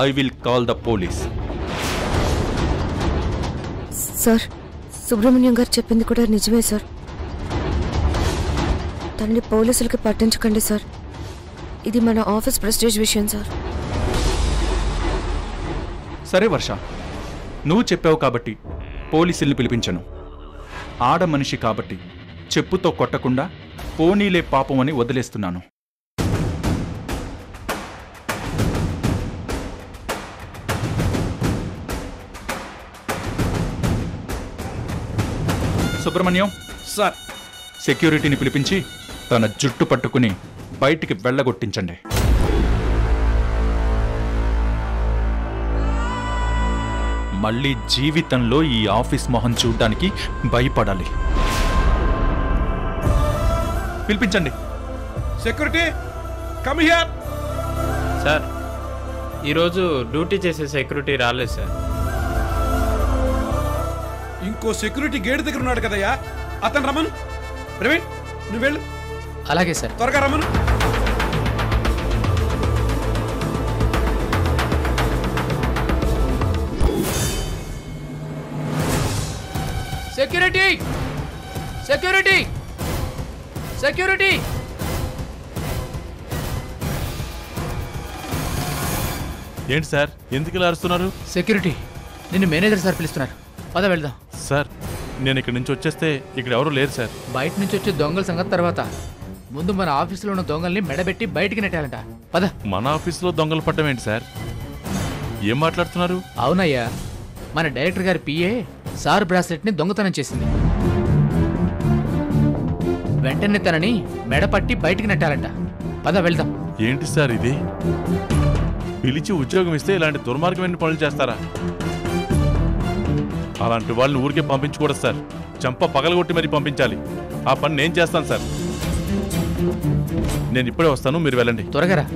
I will call the police. Sir, Subrahmanyam గారు చెప్పింది కూడా నిజమే సార్. తనని పోలీసులకి పట్టించకండి సార్. ఇది మన ఆఫీస్ ప్రెస్టేజ్ విషయం సార్. సరే వర్ష, నువ్వు చెప్పావు కాబట్టి పోలీసుల్ని పిలిపించను. ఆడ మనిషి కాబట్టి చెప్పుతో కొట్టకుండా పోనీలే పాపం అని వదిలేస్తున్నాను. సుబ్రహ్మణ్యం సార్, సెక్యూరిటీని పిలిపించి తన జుట్టు పట్టుకుని బయటికి వెళ్ళగొట్టించండి. మళ్ళీ జీవితంలో ఈ ఆఫీస్ మొహం చూడ్డానికి భయపడాలి. పిలిపించండి. Security come here. సార్, ఈరోజు డ్యూటీ చేసే సెక్యూరిటీ రాలేదు సార్. ఇంకో సెక్యూరిటీ గేట్ దగ్గర ఉన్నాడు కదయ్యా, అతను రమ్మను. ప్రవీణ్, నువ్వు వెళ్ళు. అలాగే సార్. త్వరగా రమ్మను. Security, security, security. ఏంటి సార్, ఎందుకు ఇలా అరుస్తున్నారు? సెక్యూరిటీ, నిన్ను మేనేజర్ సార్ పిలుస్తున్నారు. పద వెళ్దాం. సార్, నేను ఇక్కడి నుంచి వచ్చేస్తే ఇక్కడ ఎవరు లేరు సార్. బయట నుంచి వచ్చే దొంగల సంగతి తర్వాత ముందు మన ఆఫీసులో ఉన్న దొంగల్ని మెడబెట్టి బయటికి నెట్టాలంట. పద. మన ఆఫీసులో దొంగలు పట్టడం ఏంటి సార్? ఏం మాట్లాడుతున్నారు? అవునయ్యా, మన డైరెక్టర్ గారి పిఏ సార్ బ్రాస్లెట్ ని దొంగతనం చేసింది. వెంటనే తనని మెడపట్టి బయటికి నెట్టాలంట. పద వెళ్దాం. ఏంటి సార్ ఇది? పిలిచి ఉద్యోగం ఇస్తే ఇలాంటి దుర్మార్గమైన పనులు చేస్తారా? అలాంటి వాళ్ళని ఊరికే పంపించకూడదు సార్. చంప పగలగొట్టి మరీ పంపించాలి. ఆ పని నేను చేస్తాను సార్. నేను ఇప్పుడే వస్తాను, మీరు వెళ్ళండి. త్వరగా రా.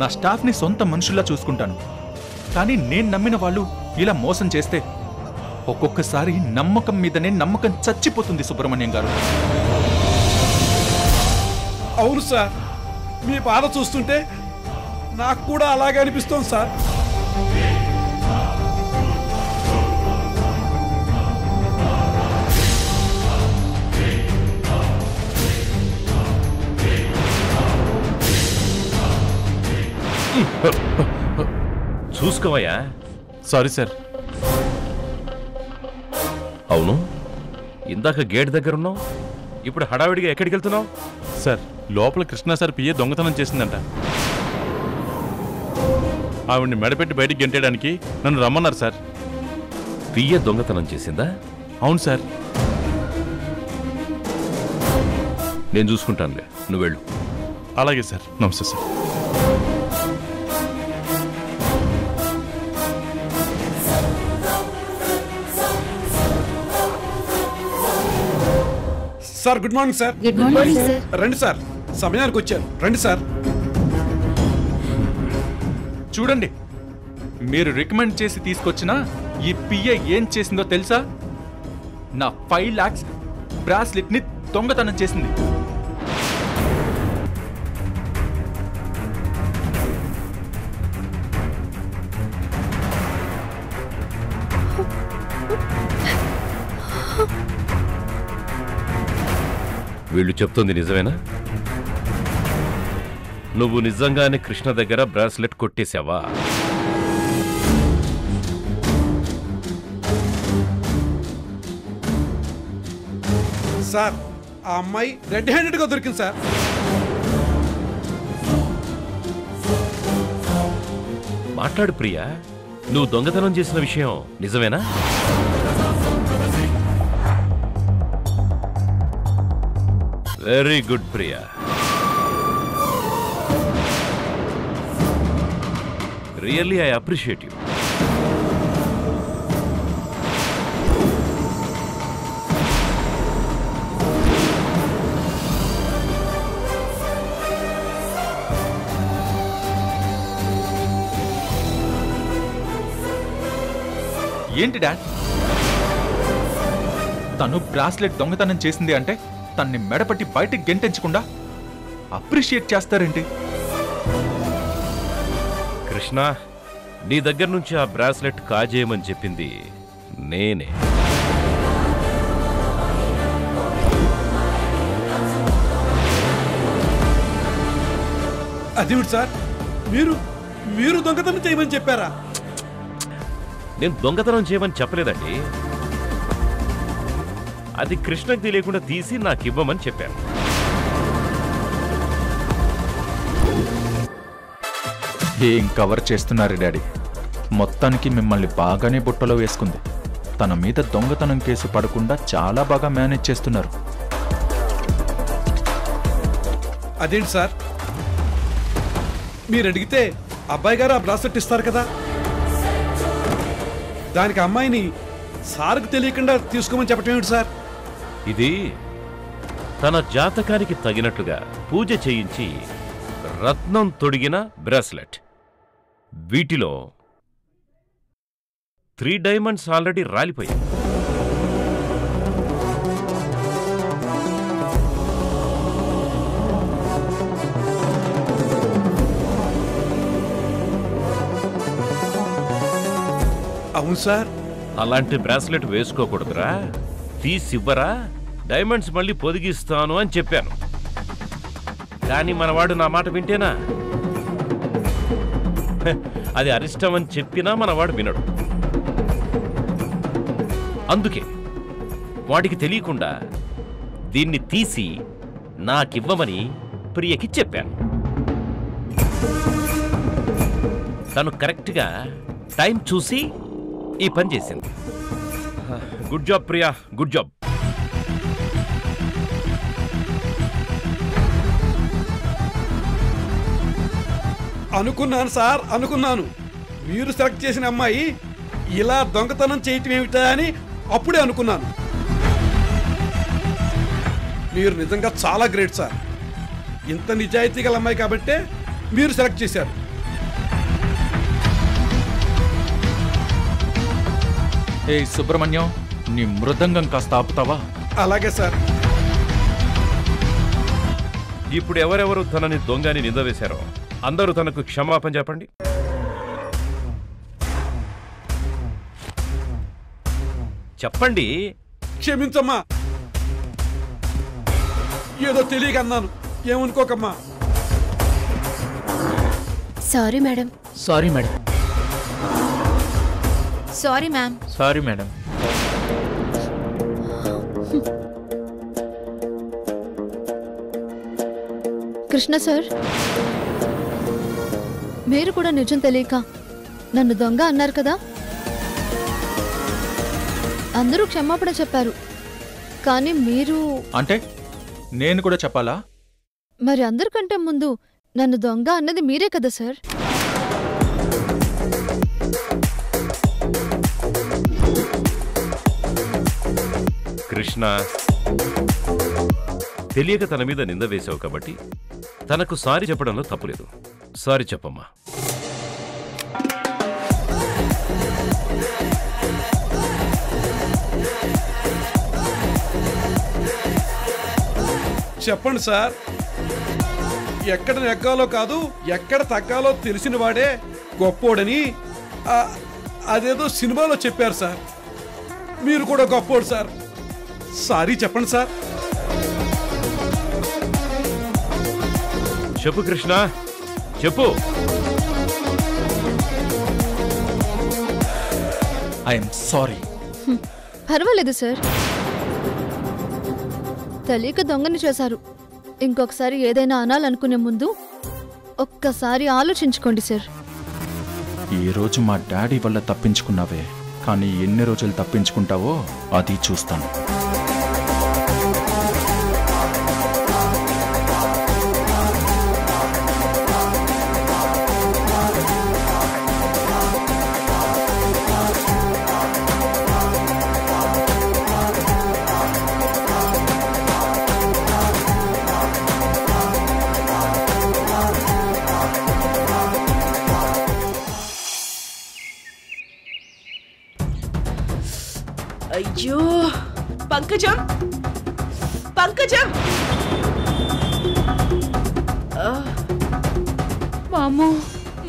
నా స్టాఫ్ని సొంత మనుషుల్లా చూసుకుంటాను. కానీ నేను నమ్మిన వాళ్ళు ఇలా మోసం చేస్తే ఒక్కొక్కసారి నమ్మకం మీదనే నమ్మకం చచ్చిపోతుంది సుబ్రహ్మణ్యం గారు. అవును సార్, మీ బాధ చూస్తుంటే నాకు కూడా అలాగే అనిపిస్తోంది సార్. చూసుకోవయ్యా. Sorry sir. అవును, ఇందాక గేట్ దగ్గర ఉన్నావు, ఇప్పుడు హడావిడిగా ఎక్కడికి వెళ్తున్నావు? సార్, లోపల కృష్ణ సార్ పిఏ దొంగతనం చేసిందంట. ఆవిడ్ని మెడపెట్టి బయటికి గెంటేయడానికి నన్ను రమ్మన్నారు సార్. పిఏ దొంగతనం చేసిందా? అవును సార్. నేను చూసుకుంటానులే, నువ్వు వెళ్ళు. అలాగే సార్. నమస్తే sir. Sir, good morning sir. Good morning sir. రండి సార్, సమయానికి వచ్చారు. రండి సార్. చూడండి, మీరు రికమెండ్ చేసి తీసుకొచ్చిన ఈ పిఏ ఏం చేసిందో తెలుసా? నా 5 lakhs బ్రాస్లెట్ ని దొంగతనం చేసింది. వీళ్ళు చెప్తుంది నిజమేనా? నువ్వు నిజంగానే కృష్ణ దగ్గర బ్రాస్లెట్ కొట్టేశావా? సార్ ఆ అమ్మాయి రెడ్ హ్యాండెడ్గా దొరికింది సార్. మాట్లాడు ప్రియా, నువ్వు దొంగతనం చేసిన విషయం నిజమేనా? Very good Priya. Really I appreciate you. ఏంటి డాడ్, తను బ్రాస్లెట్ దొంగతనం చేసింది అంటే తన్ని మెడపట్టి బయటికి గెంటించకుండా అప్రిషియేట్ చేస్తారేంటి? కృష్ణ, నీ దగ్గర నుంచి ఆ బ్రాస్లెట్ కాజేయమని చెప్పింది నేనే. అదేమిటి సార్, మీరు మీరు దొంగతనం చేయమని చెప్పారా? నేను దొంగతనం చేయమని చెప్పలేదండి. అది కృష్ణకు తెలియకుండా తీసి నాకు ఇవ్వమని చెప్పాను. ఏం కవర్ చేస్తున్నారు డాడీ? మొత్తానికి మిమ్మల్ని బాగానే బుట్టలో వేసుకుంది. తన మీద దొంగతనం కేసు పడకుండా చాలా బాగా మేనేజ్ చేస్తున్నారు. అదేంటి సార్, మీరు అడిగితే అబ్బాయి గారు ఆ బ్రాస్లెట్ ఇస్తారు కదా, దానికి అమ్మాయిని సార్కు తెలియకుండా తీసుకోమని చెప్పటం ఏమిటి సార్? ఇది తన జాతకానికి తగినట్లుగా పూజ చేయించి రత్నం తొడిగిన బ్రాస్లెట్. వీటిలో 3 డైమండ్స్ ఆల్రెడీ రాలిపోయాయి. అవును సార్. అలాంటి బ్రాస్లెట్ వేసుకోకూడదురా, తీసివ్వరా, డైమండ్స్ మళ్ళీ పొదిగిస్తాను అని చెప్పాను. కానీ మనవాడు నా మాట వింటేనా? అది అరిష్టం అని చెప్పినా మనవాడు వినడు. అందుకే వాడికి తెలియకుండా దీన్ని తీసి నాకివ్వమని ప్రియకి చెప్పాను. తను కరెక్ట్గా టైం చూసి ఈ పని చేసింది. Good job Priya, good job. అనుకున్నాను సార్, అనుకున్నాను. మీరు సెలెక్ట్ చేసిన అమ్మాయి ఇలా దొంగతనం చేయటం ఏమిటా అని అప్పుడే అనుకున్నాను. మీరు నిజంగా చాలా గ్రేట్ సార్. ఇంత నిజాయితీ గల అమ్మాయి కాబట్టే మీరు సెలెక్ట్ చేశారు. ఏ సుబ్రహ్మణ్యం, నీ మృదంగం కాస్త ఆపుతావా? అలాగే సార్. ఇప్పుడు ఎవరెవరు తనని దొంగని నింద వేశారో అందరూ తనకు క్షమాపణ చెప్పండి. చెప్పండి. క్షమించమ్మా, ఏదో తెలియక అన్నాను, ఏమనుకోకమ్మా. Sorry madam. Sorry madam. Sorry ma'am. Sorry madam. Krishna sir, మీరు కూడా నిజం తెలియక నన్ను దొంగ అన్నారు కదా. అందరూ క్షమాపణ చెప్పారు, కానీ మీరు అంటే నేను కూడా చెప్పాలా? మరి అందరికంటే ముందు నన్ను దొంగ అన్నది మీరే కదా సార్. కృష్ణ, తెలియక తన మీద నింద వేశావు కాబట్టి తనకు సారీ చెప్పడంలో తప్పులేదు. సారీ చెప్పమ్మా. చెప్పండి సార్. ఎక్కడ నెగ్గాలో కాదు, ఎక్కడ తగ్గాలో తెలిసిన వాడే గొప్పోడని అదేదో సినిమాలో చెప్పారు సార్. మీరు కూడా గొప్పోడు సార్. సారీ చెప్పండి సార్. చెప్పు కృష్ణ, చెప్పు. I'm sorry. పర్వాలేదు సార్. తెలియక దొంగని చేశారు. ఇంకొకసారి ఏదైనా అనాలనుకునే ముందు ఒక్కసారి ఆలోచించుకోండి సార్. ఈ రోజు మా డాడీ వల్ల తప్పించుకున్నావే, కానీ ఎన్ని రోజులు తప్పించుకుంటావో అది చూస్తాను. అయ్యో పంకజం, పంకజం! వామ్మో,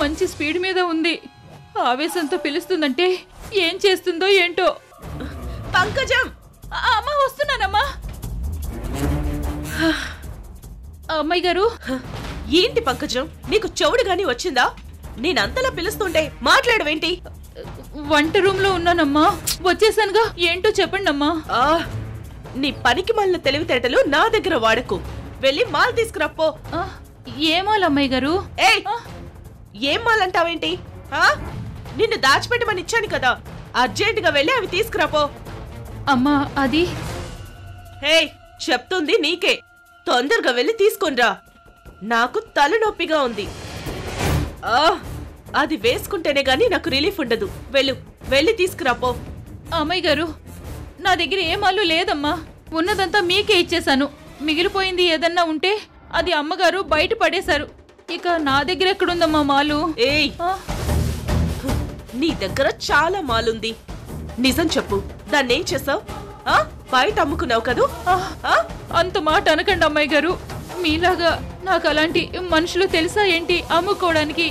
మంచి స్పీడ్ మీద ఉంది. ఆవేశంతో పిలుస్తుందంటే ఏం చేస్తుందో ఏంటో. పంకజం! అమ్మా, వస్తున్నానమ్మా. అమ్మాయి గారు. ఏంటి పంకజం, నీకు చెవుడు గాని వచ్చిందా? నేనంతలా పిలుస్తుంటే మాట్లాడవేంటి? వంట రూమ్ లో ఉన్నానమ్మా, వచ్చేసానుగా. ఏంటో చెప్పండి అమ్మా. నీ పనికి మళ్ళీ తెలివితేటలు నా దగ్గర వాడకు. వెళ్ళి మాల్ తీసుకురాపో. ఏ మాల్ అమ్మాయి గారు? ఏం మాల్ అంటావేంటి? నిన్ను దాచిపెట్టమని ఇచ్చాను కదా, అర్జెంటుగా వెళ్ళి అవి తీసుకురాపో. అమ్మా అది చెప్తుంది నీకే. తొందరగా వెళ్ళి తీసుకొనిరా, నాకు తలనొప్పిగా ఉంది. అది వేసుకుంటేనే గాని నాకు రిలీఫ్ ఉండదు. వెళ్ళి తీసుకురాపో. అమ్మాయి గారు, నా దగ్గర ఏ మాలు లేదమ్మా. ఉన్నదంతా మీకే ఇచ్చేశాను. మిగిలిపోయింది ఏదన్నా ఉంటే అది అమ్మగారు బయట పడేశారు. ఇక నా దగ్గర ఎక్కడుందమ్మా మాలు? నీ దగ్గర చాలా మాలుంది. నిజం చెప్పు, దాన్నేం చేసావు? బయట అమ్ముకున్నావు కదూ? అంత మాట అనకండి అమ్మాయి గారు. మీలాగా నాకు అలాంటి మనుషులు తెలుసా ఏంటి అమ్ముకోవడానికి?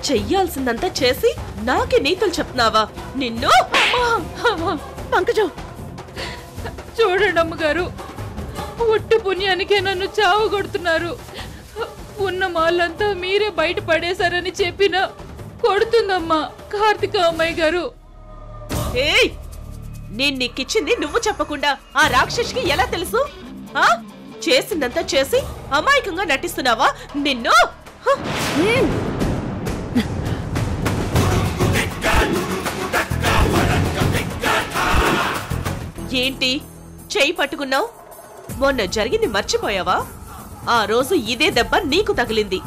చెయ్యాల్సిందంతా చేసి నాకే నీతులు చెప్తున్నావా? నిన్ను పంకజం! చూడండి అమ్మగారు, ఒట్టు పుణ్యానికే నన్ను చావు కొడుతున్నారు. ఉన్న మాలంతా మీరే బయట పడేశారని చెప్పినా కొడుతుందమ్మా కార్తిక అమ్మాయి గారు. నేను నీకిచ్చింది నువ్వు చెప్పకుండా ఆ రాక్షసికి ఎలా తెలుసు? చేసిందంతా చేసి అమాయకంగా నటిస్తున్నావా? నిన్ను ఏంటి చెయ్యి పట్టుకున్నావు? మొన్న జరిగింది మర్చిపోయావా? ఆ రోజు ఇదే దెబ్బ నీకు తగిలింది.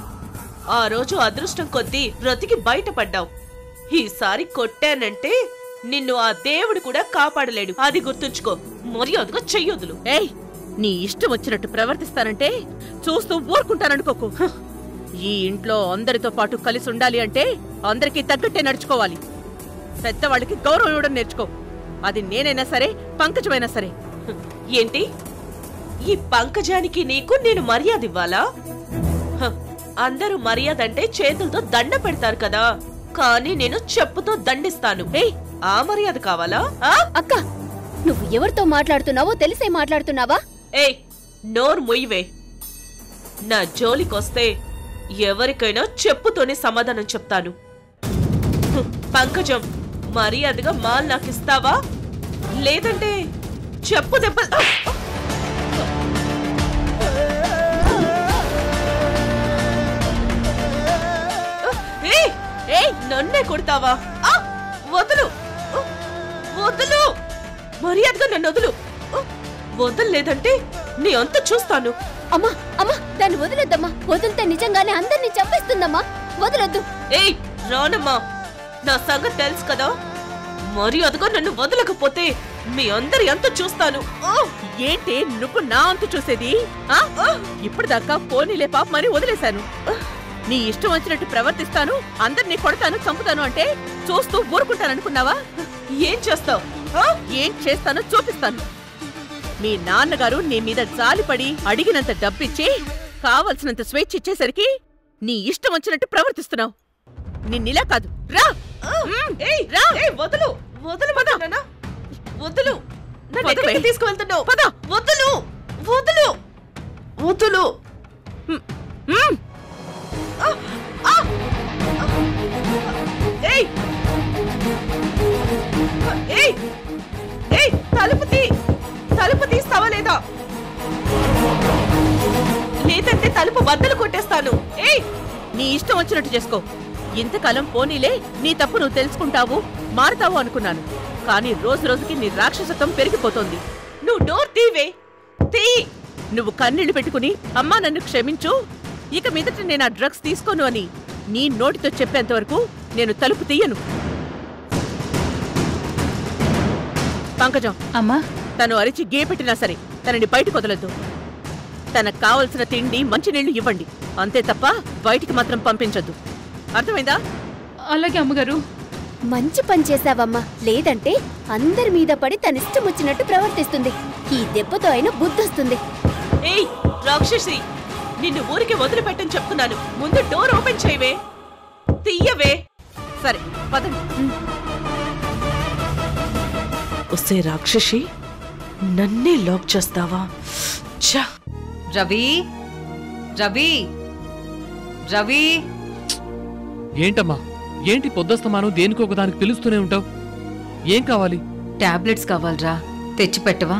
ఆ రోజు అదృష్టం కొద్దీ బ్రతికి బయటపడ్డావు. ఈసారి కొట్టానంటే నిన్ను ఆ దేవుడు కూడా కాపాడలేడు. అది గుర్తుంచుకో. మర్యాదగా చెయ్యొదులు. నీ ఇష్టం వచ్చినట్టు ప్రవర్తిస్తానంటే చూస్తూ ఊరుకుంటాననుకోకు. ఈ ఇంట్లో అందరితో పాటు కలిసి ఉండాలి అంటే అందరికీ తగ్గట్టే నడుచుకోవాలి. పెద్దవాళ్ళకి గౌరవం ఇవ్వడం నేర్చుకో. అది నేనైనా సరే, పంకజమైనా సరే. ఏంటి ఈ పంకజానికి నీకు నేను మర్యాద ఇవ్వాలా? అందరూ మర్యాద అంటే చేతులతో దండ పెడతారు కదా, కానీ నేను చెప్పుతో దండిస్తాను. ఆ మర్యాద కావాలా? అక్క, నువ్వు ఎవరితో మాట్లాడుతున్నావో తెలిసే మాట్లాడుతున్నావా? నోరు మొయ్యవే. నా జోలికొస్తే ఎవరికైనా చెప్పుతోనే సమాధానం చెప్తాను. పంకజం, మర్యాదగా మాల్ నాకిస్తావా? లేదంటే చెప్పు దెబ్బలు. నన్నే కొడతావా? వదులు, వదులు, మర్యాదగా నన్ను వదులు. వదలలేదంటే నీ అంత చూస్తాను. అమ్మా అమ్మా, దాన్ని వదిలేద్దమ్మా. వదిలితే నిజంగానే అందరినీ చంపేస్తుందమ్మా. వదలొద్దు. రానమ్మా, నా సంగతి తెలుసు కదా. మర్యాదగా నన్ను వదలకపోతే మీ అందరి అంత చూస్తాను. ఏంటి నువ్వు నా అంత చూసేది? ఇప్పటిదాకా పోనీలే పాప మరి వదిలేశాను. నీ ఇష్టం వచ్చినట్టు ప్రవర్తిస్తాను, అందరినీ కొడతాను, చంపుతాను అంటే చూస్తూ ఊరుకుంటాననుకున్నావా? ఏం చేస్తావు? ఏం చేస్తానో చూపిస్తాను. మీ నాన్నగారు నీ మీద జాలిపడి అడిగినంత డబ్బిచ్చి కావలసినంత స్వేచ్ఛ ఇచ్చేసరికి నీ ఇష్టం వచ్చినట్టు ప్రవర్తిస్తున్నావు. నిన్నిలా కాదు. రా, వదులు, వదులు, వదులు. తీసుకువెళ్తున్నావు. వదులు, వదులు, వదులు. తలుపు తీస్తావా లేదా? బద్దలు కొట్టేస్తాను. ఏయ్, నీ ఇష్టం వచ్చినట్టు చేసుకో. ఇంతకాలం పోనీలే, నీ తప్పు నువ్వు తెలుసుకుంటావు, మారుతావు అనుకున్నాను. కానీ రోజు రోజుకి నీ రాక్షసత్వం పెరిగిపోతోంది. నువ్వు డోర్ తీవే, తీ. నువ్వు కన్నీళ్లు పెట్టుకుని అమ్మా నన్ను క్షమించు, ఇక మీదట నేను ఆ డ్రగ్స్ తీసుకోను అని నీ నోటితో చెప్పేంత వరకు నేను తలుపు తీయను. పంకజం, అమ్మా, తను అరిచి గే పెట్టినా సరే తనని బయటకు వదలొద్దు. తనకు కావలసిన తిండి మంచినీళ్లు ఇవ్వండి, అంతే తప్ప బయటికి మాత్రం పంపించొద్దు. అర్థమైందా? అలాగే అమ్మగారు. మంచి పని చేశావమ్మా, లేదంటే అందరి మీద పడి తనిష్టం వచ్చినట్టు ప్రవర్తిస్తుంది. ఈ దెబ్బతో అయినా బుద్ధొస్తుంది. ఏయ్ రాక్షసి, నిన్ను ఊరికి వదిలిపెట్టని చెప్తున్నాను. ముందు డోర్ ఓపెన్ చేయవే, తీయవే. సరే పదండి. వస్తే రాక్షసి, నన్నే లాక్ చేస్తావా? ఛ! రవి, రవి, రవి. ఏంటమ్మా, ఏంటి పొద్దస్తమానం దేనికో ఒకదానికి పిలుస్తూనే ఉంటావు? ఏం కావాలి? టాబ్లెట్స్ కావాలరా, తెచ్చి పెట్టవా?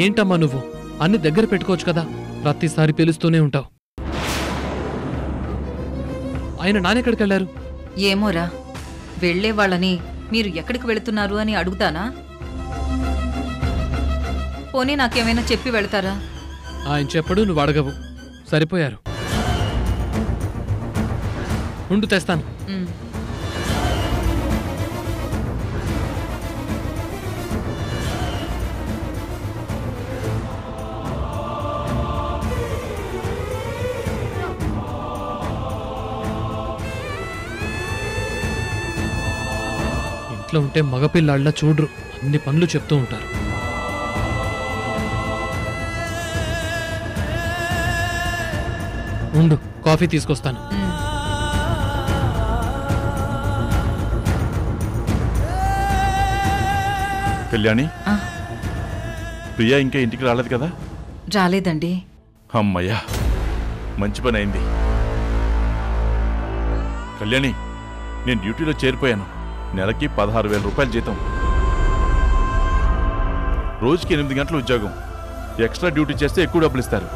ఏంటమ్మా నువ్వు అన్ని దగ్గర పెట్టుకోవచ్చు కదా, ప్రతిసారి పిలుస్తూనే ఉంటావు. ఆయన నాన్నెక్కడికెళ్లారు? ఏమోరా, వెళ్లే వాళ్ళని మీరు ఎక్కడికి వెళుతున్నారు అని అడుగుతానా? పోనీ నాకేమైనా చెప్పి వెళ్తారా? ఆయన చెప్పడు, నువ్వు అడగవు, సరిపోయారు. ఉండు తెస్తాను. ఇంట్లో ఉంటే మగపిల్లాళ్ళ చూడరు, అన్ని పనులు చెప్తూ ఉంటారు. ఉండు, కాఫీ తీసుకొస్తాను. కళ్యాణి, ప్రియా ఇంకా ఇంటికి రాలేదు కదా? రాలేదండి. అమ్మయ్యా, మంచి పని అయింది. కళ్యాణి, నేను డ్యూటీలో చేరిపోయాను. నెలకి 16,000 రూపాయల జీతం, రోజుకి 8 గంటల ఉద్యోగం. ఎక్స్ట్రా డ్యూటీ చేస్తే ఎక్కువ డబ్బులు ఇస్తారు.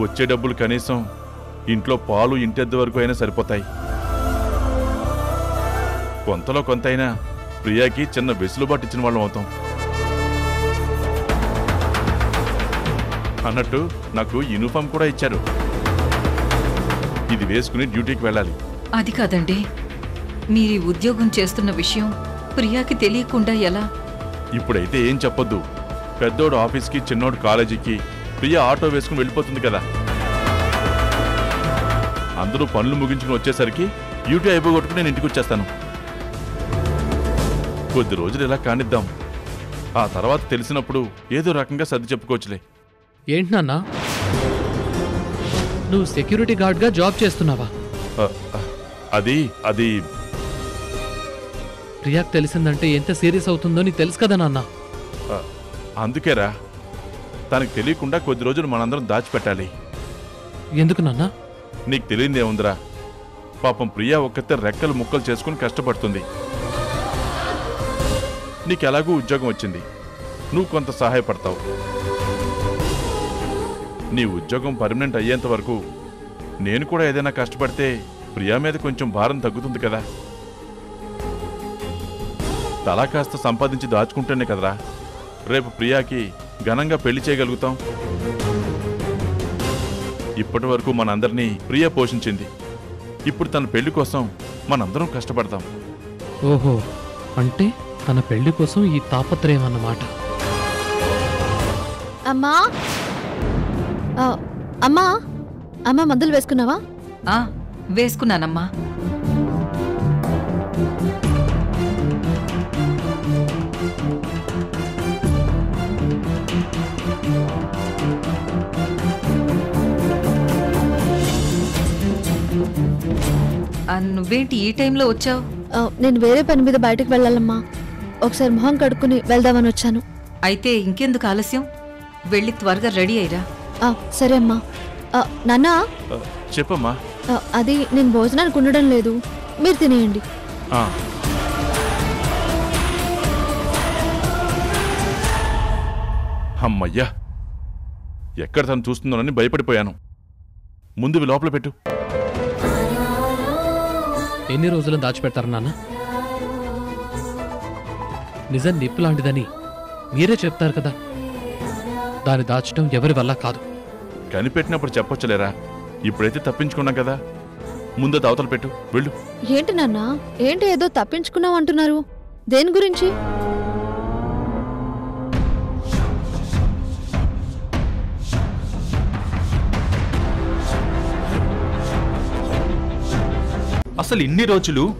వచ్చే డబ్బులు కనీసం ఇంట్లో పాలు ఇంటెద్దు వరకు అయినా సరిపోతాయి. కొంతలో కొంత అయినా ప్రియాకి చిన్న వెసులుబాటు ఇచ్చిన వాళ్ళం అవుతాం. అన్నట్టు నాకు యూనిఫామ్ కూడా ఇచ్చారు. ఇది వేసుకుని డ్యూటీకి వెళ్ళాలి. అది కాదండి, మీరు ఈ ఉద్యోగం చేస్తున్న విషయం ప్రియాకి తెలియకుండా ఎలా? ఇప్పుడైతే ఏం చెప్పొద్దు. పెద్దోడు ఆఫీస్కి, చిన్నోడు కాలేజీకి, ప్రియా ఆటో వేసుకుని వెళ్ళిపోతుంది కదా. అందరూ పనులు ముగించుకుని వచ్చేసరికి డ్యూటీ అయిపోగొట్టుకుని నేను ఇంటికి వచ్చేస్తాను. కొద్ది రోజులు ఇలా కానిద్దాం. ఆ తర్వాత తెలిసినప్పుడు ఏదో రకంగా సర్ది చెప్పుకోవచ్చులే. ఏంటి నాన్న, నువ్వు సెక్యూరిటీ గార్డ్గా జాబ్ చేస్తున్నావా? అది ప్రియాకు తెలిసిందంటే ఎంత సీరియస్ అవుతుందో నీకు తెలుసు కదా నాన్న. అందుకేరా, తనకు తెలియకుండా కొద్ది రోజులు మనందరం దాచిపెట్టాలి. ఎందుకు నాన్న? నీకు తెలియదేముందిరా, పాపం ప్రియా ఒక్కతే రెక్కలు ముక్కలు చేసుకుని కష్టపడుతుంది. నీకెలాగూ ఉద్యోగం వచ్చింది, నువ్వు కొంత సహాయపడతావు. నీ ఉద్యోగం పర్మనెంట్ అయ్యేంత వరకు నేను కూడా ఏదైనా కష్టపడితే ప్రియా మీద కొంచెం భారం తగ్గుతుంది కదా. తలా కాస్త సంపాదించి దాచుకుంటేనే కదరా రేపు ప్రియాకి ఘనంగా పెళ్లి చేయగలుగుతాం. ఇప్పటి వరకు మనందరినీ ప్రియా పోషించింది. ఇప్పుడు తన పెళ్లి కోసం మనందరం కష్టపడతాం. ఓహో, అంటే తన పెళ్లి కోసం ఈ తాపత్రయం అన్నమాట. అమ్మా, అమ్మా, అమ్మా మందులు వేసుకున్నావా? వేసుకున్నానమ్మా. నువ్వేంటి ఈ టైంలో వచ్చావు? నేను వేరే పని మీద బయటకు వెళ్ళాలమ్మా. ఒకసారి మొహం కడుక్కుని వెళ్దామని వచ్చాను. అయితే ఇంకెందుకు ఆలస్యం, వెళ్ళి త్వరగా రెడీ అయ్యిరా. సరే అమ్మా. నాన్నా, చెప్పమ్మా. అది నేను భోజనానికి ఉండడం లేదు, మీరు తినేయండి. అమ్మయ్యా, ఎక్కడ తను చూస్తుందోనని భయపడిపోయాను. ముందు ఇవి లోపల పెట్టు. ఎన్ని రోజులను దాచిపెడతారు నాన్న? నిజం నిప్పు లాంటిదని మీరే చెప్తారు కదా. దాన్ని దాచడం ఎవరి వల్ల కాదు. కనిపెట్టినప్పుడు చెప్పొచ్చులేరా. ఇప్పుడైతే తప్పించుకున్నాం కదా. ముందు అవతల పెట్టు. వెళ్ళు. ఏంటి నాన్న, ఏంటి ఏదో తప్పించుకున్నావు అంటున్నారు? దేని గురించి? అసలు ఇన్ని రోజులు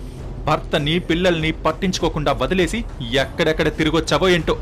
భర్తని పిల్లల్ని పట్టించుకోకుండా వదిలేసి ఎక్కడెక్కడ తిరిగొచ్చావో ఏంటో.